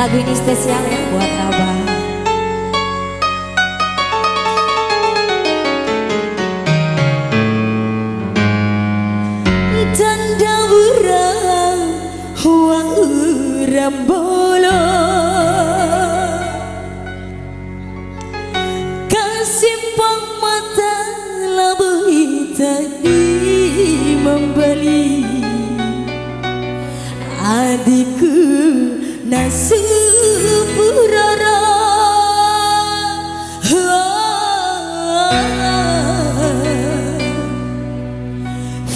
Lagu ini spesial ya buat Abang. Tanda urang huang uram bolo kasimpang mata labu tadi membeli adikku nasupurara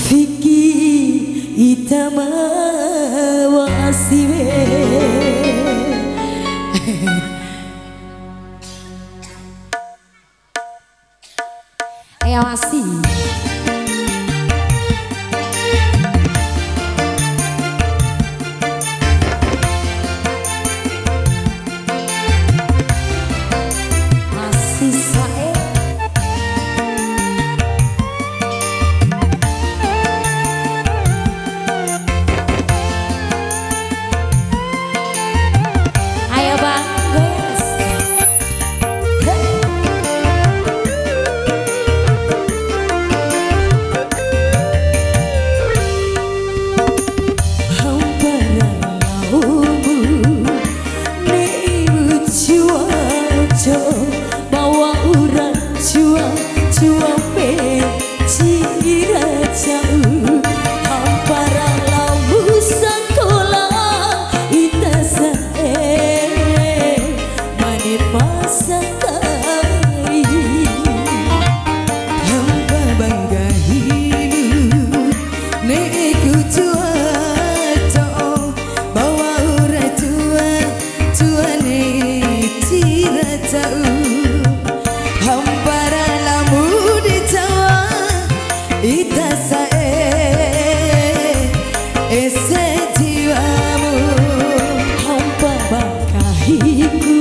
Vicky Itama wasiwe awasi bawa urat juang pe cira jauh hampara lamu sekolah itasa mani pasakari hamba bangga hidup neku cuaca bawa urat juang ne cira jauh hampara lamu di Jawa itasa ese jiwamu hampa bakahiku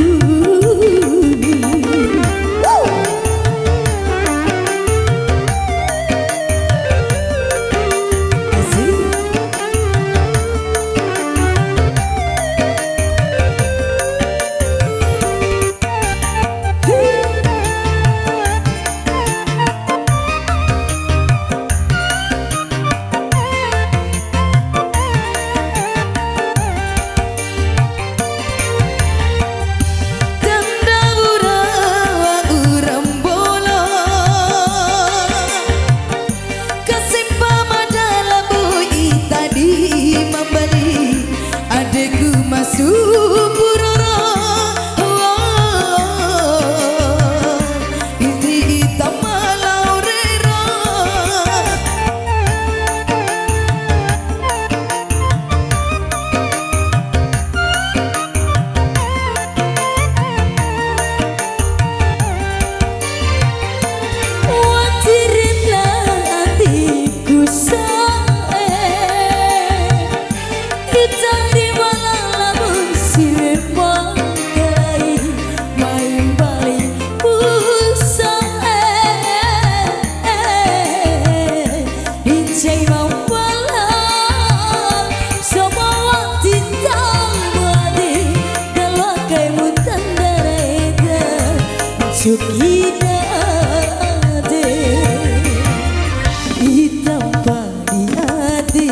Cukida ade hitam padi ade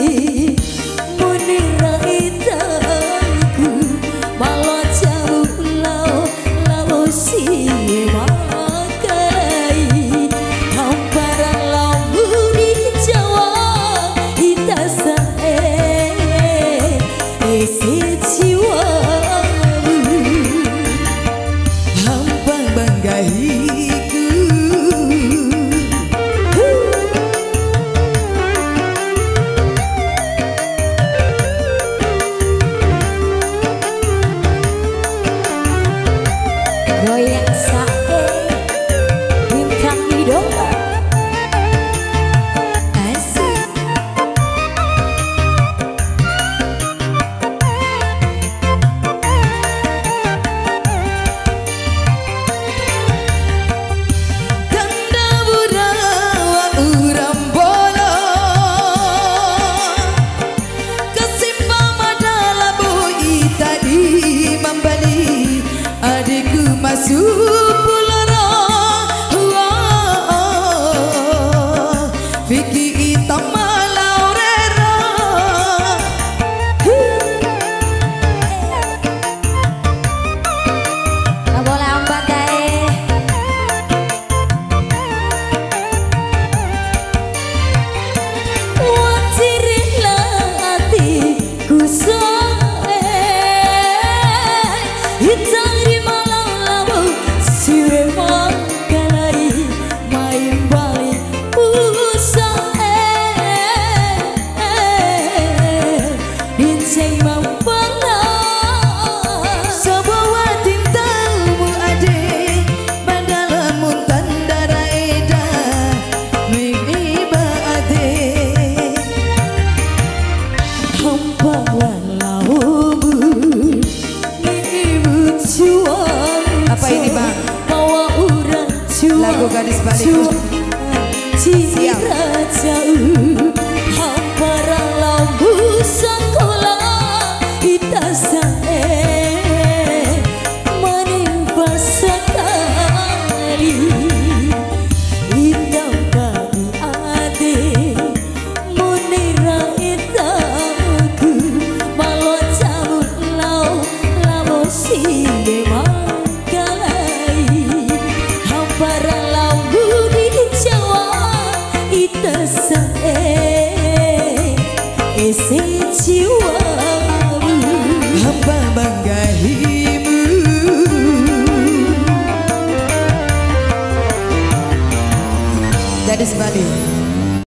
munira itaku malah jauh lau si makai hampara lamu di Jawa itasa ese jiwa bangga hidup lagu gadis balik. Siap. Jauh hamparan lampu sekolah kita sae menimpa sekali hitam bagi ade munira itaku malo cabut lau lamo sinde mangkalai hamparan lampu di Jawa ita sae ese jiwa hamba banggahi